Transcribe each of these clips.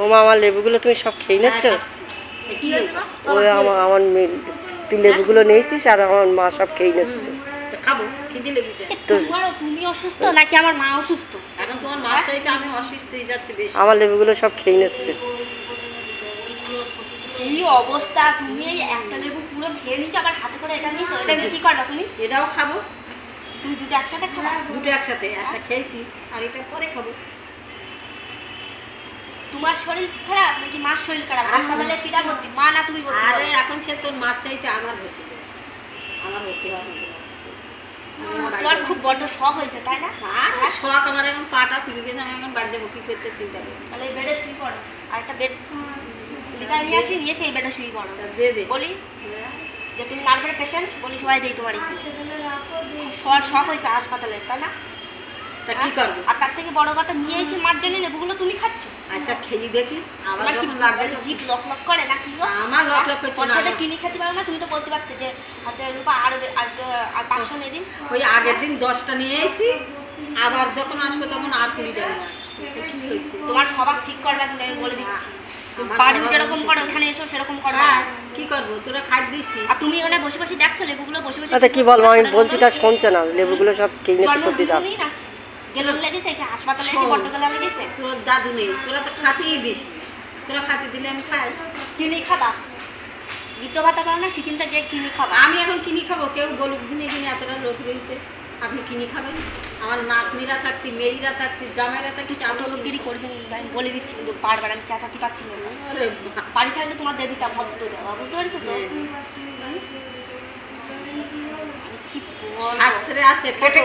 ও মা, আমার লেবুগুলো তুমি সব খেয়ে নিচ্ছ? ওই আমার তুই লেবুগুলো নিয়েছিস আর আমার মা সব খেয়ে নিচ্ছে। খাবো খিদে লেগেছে। তুমি অসুস্থ নাকি আমার মা অসুস্থ? এখন তোমার মা চাইতে আমি অসুস্থ হয়ে যাচ্ছে বেশি। আমার লেবুগুলো সব খেয়ে নিচ্ছে। কি অবস্থা, তুমি এই একটা লেবু পুরো খেয়ে নিচ্ছ আবার হাতে করে এটা নিয়েছো, এটা নিয়ে কি করবা তুমি? এটাও খাবো। তুমি দুটো একসাথে খাবা? দুটো একসাথে, একটা খেয়েছি আর এটা পরে খাবো। তোমার শরীর খারাপ নাকি মার শরীর খারাপ? হাসপাতালে কিটা ভর্তি, মা না তুমি ভর্তি? আরে এখন সে তোর মা চাইতে আমার ভর্তি হবে, আমার ভর্তি হওয়ার মতো তোমার খুব বড় শখ হয়েছে তাই না? আর শখ আমার এখন পাটা ফুলে গেছে, আমি এখন বাড়ি যাবো কি করতে চিন্তা করছি। তাহলে এই বেডে শুয়ে পড়ো, আর একটা বেড লিখায় নিয়ে আসি, নিয়ে সেই বেডে শুয়ে পড়ো। দে দে বলি যে তুমি নার্ভের পেশেন্ট, বলি সবাই দিই তোমার শখ হয়েছে হাসপাতালে তাই না? তা কি করবো? আর তার থেকে বড় কথা নিয়ে এসে মার জন্য লেবুগুলো তুমি খাচ্ছ। আচ্ছা খেয়ে দেখি, আবার তোমার কি যখন লাগবে তো জিভ লক লক করে নাকি গো? আমার লক লক করতে না। পয়সাটা কিনে খেতে পারো না? তুমি তো বলতে পারতে যে আচ্ছা রূপা আর 500 নিয়ে দিন। ওই আগের দিন 10টা নিয়ে এসেছি, আবার যখন আসবে তখন আর 20টা নিয়ে আসবো। কি হয়েছে? তোমার স্বভাব ঠিক করবে কিন্তু আমি বলে দিচ্ছি। বাড়ি যেরকম করো ওখানে এসো সেরকম করবে। কি করবো, তোরা খাই দিস নি? আর তুমি ওখানে বসে বসে দেখছো লেবুগুলো বসে বসে। আচ্ছা কি বলবো, আমি বলছি তা শুনছে না। লেবুগুলো সব খেয়ে নিচ্ছে তোর দিদা। গেলাম লেগেছে হাসপাতালে এসে বড্ড গেলা লেগেছে। তোর দাদু নেই, তোরা তো খাতেই দিস। তোরা খাতে দিলে আমি খাই। কিনে খাবা? বৃদ্ধ ভাতা পাও না, সিকিমটা গিয়ে কিনে খাবা। আমি এখন কিনি খাবো? কেউ বলুক দিনে দিনে এতটা লোক রয়েছে, আপনি কিনি খাবেন? আমার নাতনিরা থাকতি, মেয়েরা থাকতি, জামাইরা থাকতি, ছোট লোকগিরি করবেন আমি বলে দিচ্ছি, কিন্তু বারবার আমি চাচাটি পাচ্ছি না। আরে বাড়ি থাকলে তোমার দিয়ে দিতাম ভদ্র দেওয়া, বুঝতে পারছো তো? কি শাস্ত্রে আছে পেটে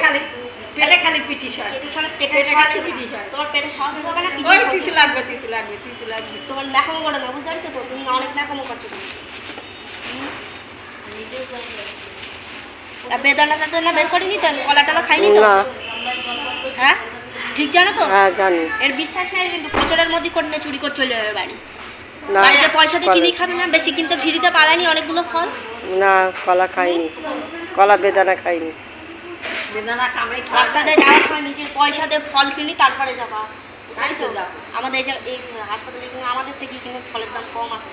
খালি পিটিশ হয়। পেটে খালি পিটিশ হয়। তোমার পেটে সাহস হবে না? ওই তিতি লাগবে। তোমার লেখামো করো না, বুঝতে পারছো তো? তুমি অনেক লেখামো করছো তুমি। বেদানা বের করে নিতেন, কলা টলা খাইনি তো? হ্যাঁ ঠিক জানো তো? হ্যাঁ জানি। এর বিশ্বাস নেই কিন্তু প্রচারের মধ্যে করে নিয়ে চুরি করে চলে যাবে বাড়ি। বাড়িতে পয়সা দিয়ে কিনে খাবে না, বেশি কিনতে ফ্রিতে পালানি অনেকগুলো ফল। না কলা খাইনি, কলা বেদানা খাইনি। বেদানা কামড়ে রাস্তাতে যাওয়ার সময় নিজের পয়সা দিয়ে ফল কিনি তারপরে যাবা। তাই তো যাবো। আমাদের এই হাসপাতালে কিন্তু আমাদের থেকে কিন্তু ফলের দাম কম আছে।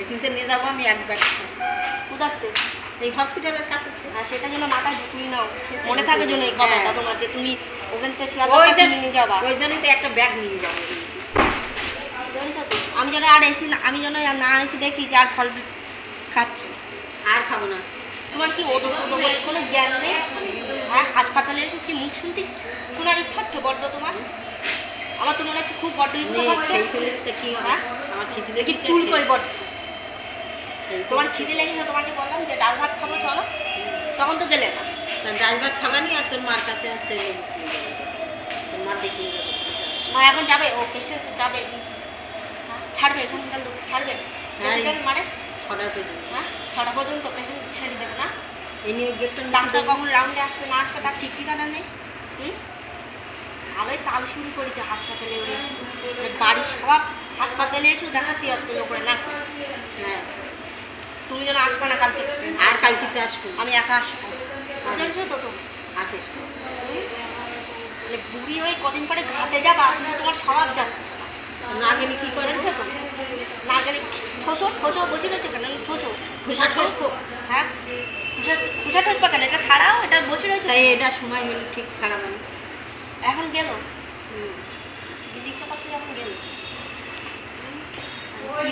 কিনতে নিয়ে যাবো আমি এক ব্যাগ। কোথাতে? এই হসপিটালের কাছে। আর সেটা যেন মাথায় ঢুকিয়ে নাও, মনে থাকে যেন এই কথাটা তোমার, যে তুমি ওখান থেকে নিয়ে যাবা। ওই জন্যই তো একটা ব্যাগ নিয়ে যাবো। আমি যেন আর এসি না, আমি যেন না এসে দেখি যে আর ফল খাচ্ছ। আর খাবো না। তোমার কি ওদের কোনো জ্ঞান নেই? হ্যাঁ হাসপাতালে এসে কি মুখ শুনতে শোনার ইচ্ছা হচ্ছে বড্ড তোমার? আমার তো মনে হচ্ছে খুব বড্ড ইচ্ছা হচ্ছে। কি হ্যাঁ আমার খিদে দেখি চুল কই বড্ড। তোমার খিদে লেগেছে, তোমাকে বললাম যে ডাল ভাত খাবো চলো, তখন তো গেলে না। ডাল ভাত খাবানি আর তোর মার কাছে আছে, তোর মার দেখে মা এখন যাবে, ও পেশেন্ট যাবে, ছাড়বে এখানকার লোক ছাড়বে। মানে 6টা পর্যন্ত। হ্যাঁ 6টা পর্যন্ত পেশেন্ট ছেড়ে দেবে না? এই নিয়ে গেটটা ডাক্তার কখন রাউন্ডে আসবে না আসবে তার ঠিক ঠিকানা নেই। ভালোই তাল শুরু করেছে হাসপাতালে এসে, বাড়ির সব হাসপাতালে এসেও দেখাতে যাচ্ছে লোকরা না। হ্যাঁ তুমি যেন আসবে না কালকে। আর কালকে আসবো আমি একা আসবো, বুঝেছো তো? তো আসিস মানে বুড়ি হয়ে কদিন পরে ঘাটে যাবা, কিন্তু তোমার স্বভাব যাচ্ছে না গেলে কি করেছে তো? না গেলে ঠোসো বসে রয়েছে কেন? ঠোসো হ্যাঁ খুশা ঠসবা কেন? এটা ছাড়াও, এটা বসে রয়েছে। তাই এটা সময় হলে ঠিক ছাড়াবো। এখন গেল ইচ্ছা করছে যখন গেল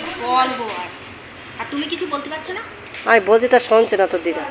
কি বলবো। আর তুমি কিছু বলতে পারছো না? আমি বলছি তা শুনছে না তোর দিদা।